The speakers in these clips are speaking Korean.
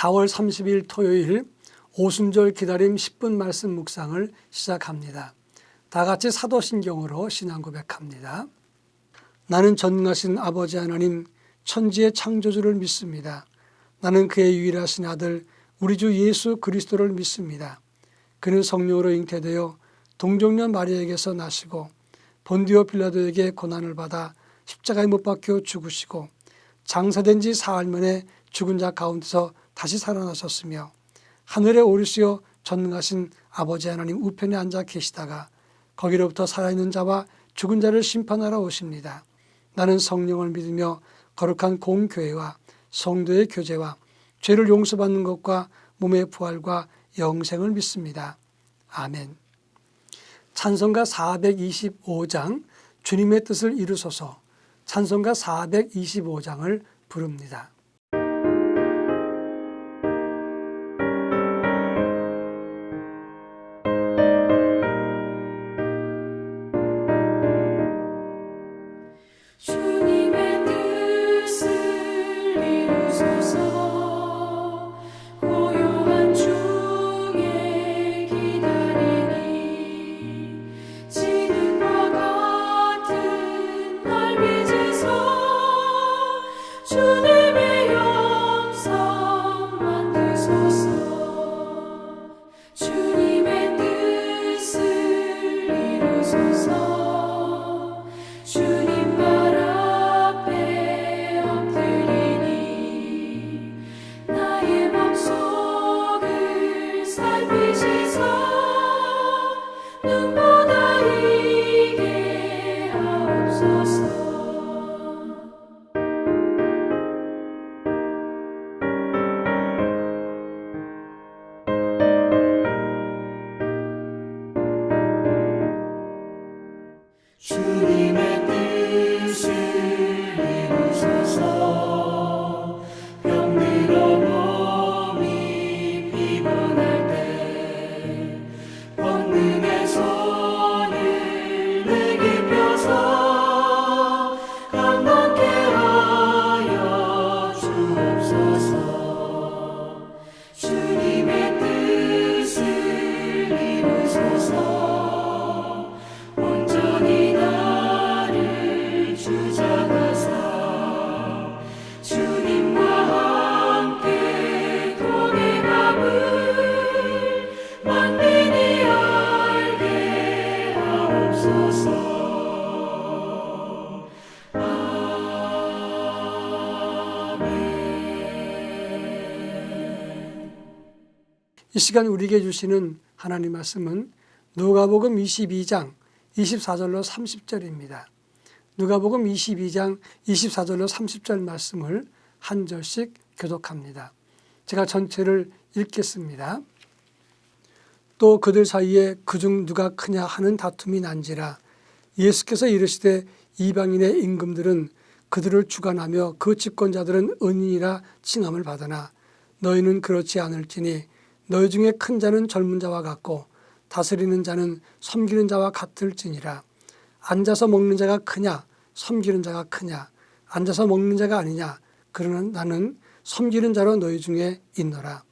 4월 30일 토요일 오순절 기다림 10분 말씀 묵상을 시작합니다. 다 같이 사도신경으로 신앙 고백합니다. 나는 전능하신 아버지 하나님 천지의 창조주를 믿습니다. 나는 그의 유일하신 아들 우리 주 예수 그리스도를 믿습니다. 그는 성령으로 잉태되어 동정녀 마리아에게서 나시고 본디오 빌라도에게 고난을 받아 십자가에 못 박혀 죽으시고 장사된 지 사흘 만에 죽은 자 가운데서 다시 살아나셨으며 하늘에 오르시어 전능하신 아버지 하나님 우편에 앉아 계시다가 거기로부터 살아있는 자와 죽은 자를 심판하러 오십니다. 나는 성령을 믿으며 거룩한 공교회와 성도의 교제와 죄를 용서받는 것과 몸의 부활과 영생을 믿습니다. 아멘. 찬송가 425장 주님의 뜻을 이루소서 찬송가 425장을 부릅니다. 주님의 뜻을 이루소서. 병들어 몸이 피곤할 때 권능의 손을 내게 펴서 강건케 하여 주옵소서. 주님의 뜻을 이루소서. 이 시간 우리에게 주시는 하나님 말씀은 누가복음 22장 24절로 30절입니다. 누가복음 22장 24절로 30절 말씀을 한 절씩 교독합니다. 제가 전체를 읽겠습니다. 또 그들 사이에 그중 누가 크냐 하는 다툼이 난지라 예수께서 이르시되 이방인의 임금들은 그들을 주관하며 그 집권자들은 은인이라 칭함을 받으나 너희는 그렇지 않을지니 너희 중에 큰 자는 젊은 자와 같고 다스리는 자는 섬기는 자와 같을지니라. 앉아서 먹는 자가 크냐 섬기는 자가 크냐 앉아서 먹는 자가 아니냐 그러나 나는 섬기는 자로 너희 중에 있노라.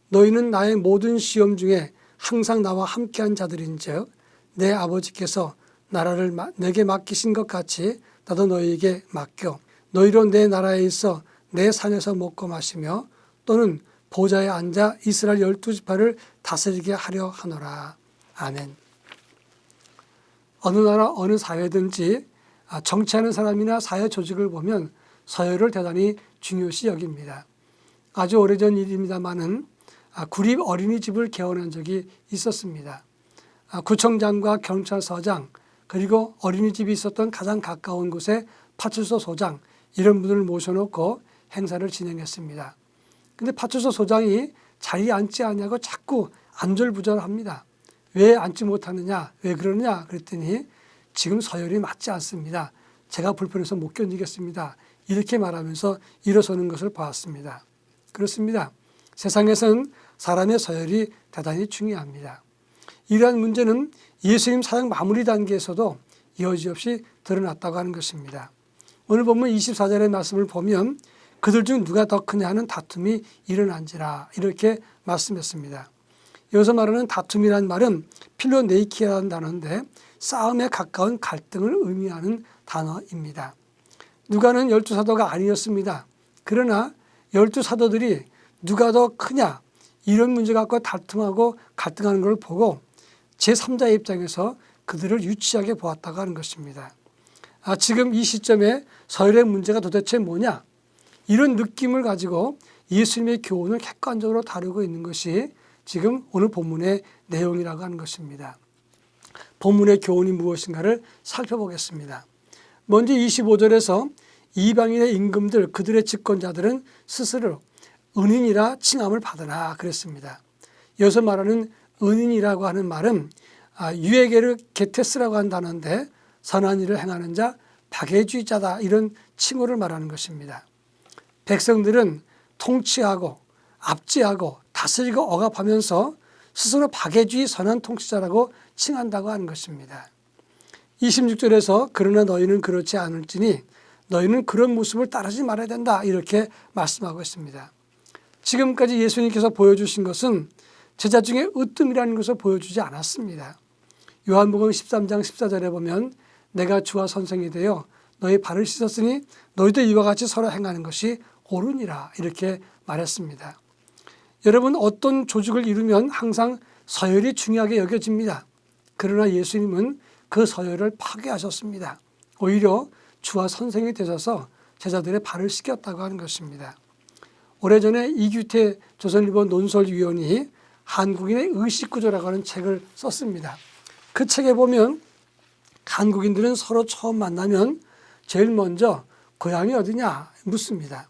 너희는 나의 모든 시험 중에 항상 나와 함께한 자들인즉 내 아버지께서 나라를 내게 맡기신 것 같이 나도 너희에게 맡겨 너희로 내 나라에 있어 내 산에서 먹고 마시며 또는 보좌에 앉아 이스라엘 12지파를 다스리게 하려 하노라. 아멘. 어느 나라 어느 사회든지 정치하는 사람이나 사회 조직을 보면 서열을 대단히 중요시 여깁니다. 아주 오래전 일입니다마는 구립 어린이집을 개원한 적이 있었습니다. 구청장과 경찰서장 그리고 어린이집이 있었던 가장 가까운 곳에 파출소 소장 이런 분들을 모셔놓고 행사를 진행했습니다. 근데 파출소 소장이 자리에 앉지 않냐고 자꾸 안절부절합니다. 왜 앉지 못하느냐, 왜 그러느냐 그랬더니 지금 서열이 맞지 않습니다. 제가 불편해서 못 견디겠습니다. 이렇게 말하면서 일어서는 것을 보았습니다. 그렇습니다. 세상에서는 사람의 서열이 대단히 중요합니다. 이러한 문제는 예수님 사역 마무리 단계에서도 여지없이 드러났다고 하는 것입니다. 오늘 본문 24절의 말씀을 보면 그들 중 누가 더 크냐 하는 다툼이 일어난지라 이렇게 말씀했습니다. 여기서 말하는 다툼이라는 말은 필로네이키라는 단어인데 싸움에 가까운 갈등을 의미하는 단어입니다. 누가는 12사도가 아니었습니다. 그러나 12사도들이 누가 더 크냐 이런 문제 갖고 다툼하고 갈등하는 걸 보고 제3자의 입장에서 그들을 유치하게 보았다고 하는 것입니다. 지금 이 시점에 서열의 문제가 도대체 뭐냐 이런 느낌을 가지고 예수님의 교훈을 객관적으로 다루고 있는 것이 지금 오늘 본문의 내용이라고 하는 것입니다. 본문의 교훈이 무엇인가를 살펴보겠습니다. 먼저 25절에서 이방인의 임금들 그들의 집권자들은 스스로 은인이라 칭함을 받으라 그랬습니다. 여기서 말하는 은인이라고 하는 말은 유에게르 게테스라고 하는 단어인데 선한 일을 행하는 자, 박애주의자다 이런 칭호를 말하는 것입니다. 백성들은 통치하고 압제하고 다스리고 억압하면서 스스로 박애주의 선한 통치자라고 칭한다고 하는 것입니다. 26절에서 그러나 너희는 그렇지 않을지니 너희는 그런 모습을 따르지 말아야 된다 이렇게 말씀하고 있습니다. 지금까지 예수님께서 보여주신 것은 제자 중에 으뜸이라는 것을 보여주지 않았습니다. 요한복음 13장 14절에 보면 내가 주와 선생이 되어 너희 발을 씻었으니 너희도 이와 같이 서로 행하는 것이 옳으니라 이렇게 말했습니다. 여러분 어떤 조직을 이루면 항상 서열이 중요하게 여겨집니다. 그러나 예수님은 그 서열을 파괴하셨습니다. 오히려 주와 선생이 되셔서 제자들의 발을 씻겼다고 하는 것입니다. 오래전에 이규태 조선일보 논설위원이 한국인의 의식구조라고 하는 책을 썼습니다. 그 책에 보면 한국인들은 서로 처음 만나면 제일 먼저 고향이 어디냐 묻습니다.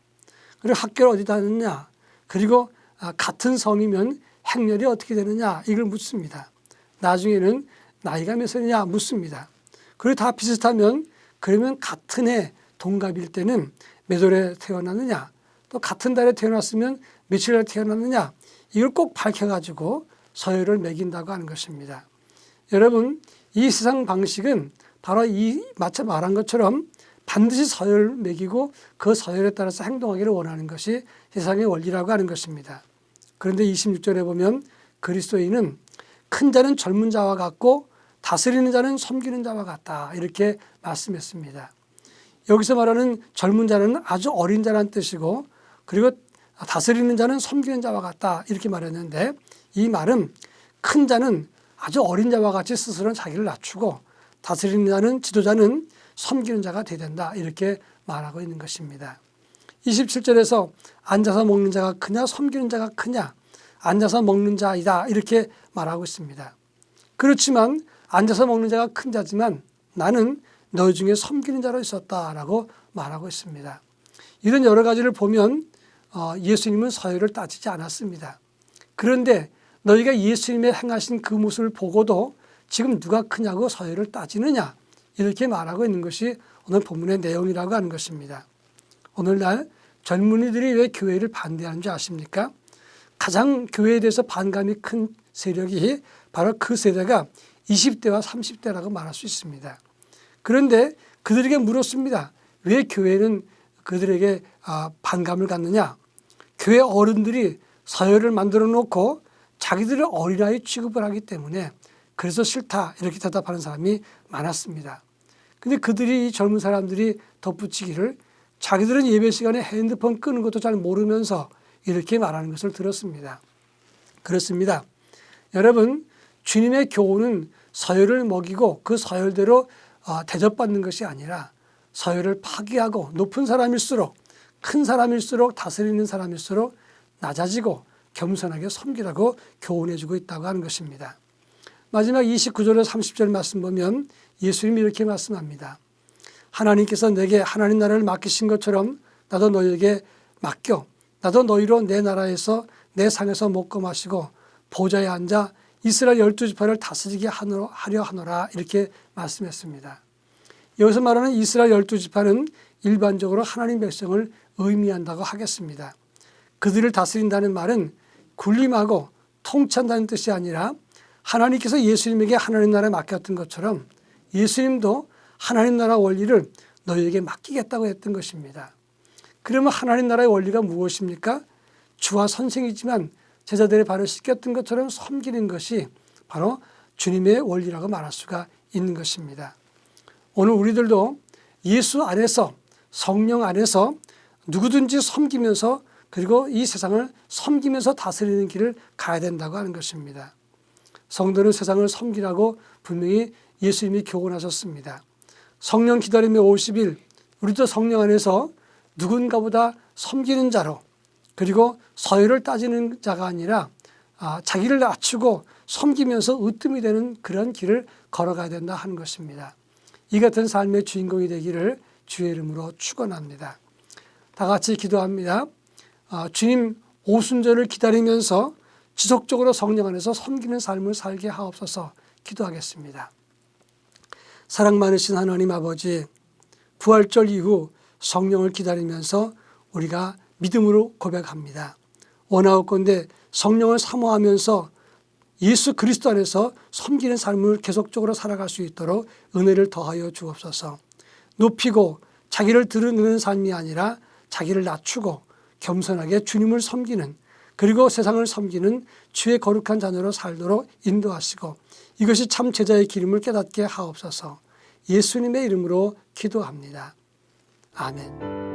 그리고 학교를 어디 다녔냐 그리고 같은 성이면 행렬이 어떻게 되느냐 이걸 묻습니다. 나중에는 나이가 몇 살이냐 묻습니다. 그리고 다 비슷하면 그러면 같은 해 동갑일 때는 몇 월에 태어났느냐 또 같은 달에 태어났으면 며칠에 태어났느냐 이걸 꼭 밝혀가지고 서열을 매긴다고 하는 것입니다. 여러분 이 세상 방식은 바로 이 마치 말한 것처럼 반드시 서열을 매기고 그 서열에 따라서 행동하기를 원하는 것이 세상의 원리라고 하는 것입니다. 그런데 26절에 보면 그리스도인은 큰 자는 젊은 자와 같고 다스리는 자는 섬기는 자와 같다 이렇게 말씀했습니다. 여기서 말하는 젊은 자는 아주 어린 자란 뜻이고 그리고 다스리는 자는 섬기는 자와 같다 이렇게 말했는데 이 말은 큰 자는 아주 어린 자와 같이 스스로 자기를 낮추고 다스리는 자는 지도자는 섬기는 자가 되어야 된다 이렇게 말하고 있는 것입니다. 27절에서 앉아서 먹는 자가 크냐 섬기는 자가 크냐 앉아서 먹는 자이다 이렇게 말하고 있습니다. 그렇지만 앉아서 먹는 자가 큰 자지만 나는 너희 중에 섬기는 자로 있었다라고 말하고 있습니다. 이런 여러 가지를 보면 예수님은 서열을 따지지 않았습니다. 그런데 너희가 예수님의 행하신 그 모습을 보고도 지금 누가 크냐고 서열을 따지느냐 이렇게 말하고 있는 것이 오늘 본문의 내용이라고 하는 것입니다. 오늘날 젊은이들이 왜 교회를 반대하는 줄 아십니까? 가장 교회에 대해서 반감이 큰 세력이 바로 그 세대가 20대와 30대라고 말할 수 있습니다. 그런데 그들에게 물었습니다. 왜 교회는 그들에게 반감을 갖느냐? 교회 어른들이 서열을 만들어 놓고 자기들의 어린아이 취급을 하기 때문에 그래서 싫다 이렇게 대답하는 사람이 많았습니다. 근데 그들이 이 젊은 사람들이 덧붙이기를 자기들은 예배 시간에 핸드폰 끄는 것도 잘 모르면서 이렇게 말하는 것을 들었습니다. 그렇습니다. 여러분 주님의 교훈은 서열을 먹이고 그 서열대로 대접받는 것이 아니라 서열을 파기하고 높은 사람일수록 큰 사람일수록 다스리는 사람일수록 낮아지고 겸손하게 섬기라고 교훈해주고 있다고 하는 것입니다. 마지막 29절에서 30절 말씀 보면 예수님이 이렇게 말씀합니다. 하나님께서 내게 하나님 나라를 맡기신 것처럼 나도 너희에게 맡겨 나도 너희로 내 나라에서 내 상에서 먹고 마시고 보좌에 앉아 이스라엘 12지파를 다스리게 하려 하노라 이렇게 말씀했습니다. 여기서 말하는 이스라엘 12지파는 일반적으로 하나님 백성을 의미한다고 하겠습니다. 그들을 다스린다는 말은 군림하고 통치한다는 뜻이 아니라 하나님께서 예수님에게 하나님 나라에 맡겼던 것처럼 예수님도 하나님 나라 원리를 너희에게 맡기겠다고 했던 것입니다. 그러면 하나님 나라의 원리가 무엇입니까? 주와 선생이지만 제자들의 발을 씻겼던 것처럼 섬기는 것이 바로 주님의 원리라고 말할 수가 있는 것입니다. 오늘 우리들도 예수 안에서, 성령 안에서 누구든지 섬기면서, 그리고 이 세상을 섬기면서 다스리는 길을 가야 된다고 하는 것입니다. 성도는 세상을 섬기라고 분명히 예수님이 교훈하셨습니다. 성령 기다림의 50일, 우리도 성령 안에서 누군가보다 섬기는 자로, 그리고 서열을 따지는 자가 아니라 자기를 낮추고 섬기면서 으뜸이 되는 그런 길을 걸어가야 된다 하는 것입니다. 이 같은 삶의 주인공이 되기를 주의 이름으로 축원합니다. 다 같이 기도합니다. 주님 오순절을 기다리면서 지속적으로 성령 안에서 섬기는 삶을 살게 하옵소서. 기도하겠습니다. 사랑 많으신 하나님 아버지, 부활절 이후 성령을 기다리면서 우리가 믿음으로 고백합니다. 원하옵건대 성령을 사모하면서 예수 그리스도 안에서 섬기는 삶을 계속적으로 살아갈 수 있도록 은혜를 더하여 주옵소서. 높이고 자기를 드러내는 삶이 아니라 자기를 낮추고 겸손하게 주님을 섬기는, 그리고 세상을 섬기는 주의 거룩한 자녀로 살도록 인도하시고, 이것이 참 제자의 기름을 깨닫게 하옵소서. 예수님의 이름으로 기도합니다. 아멘.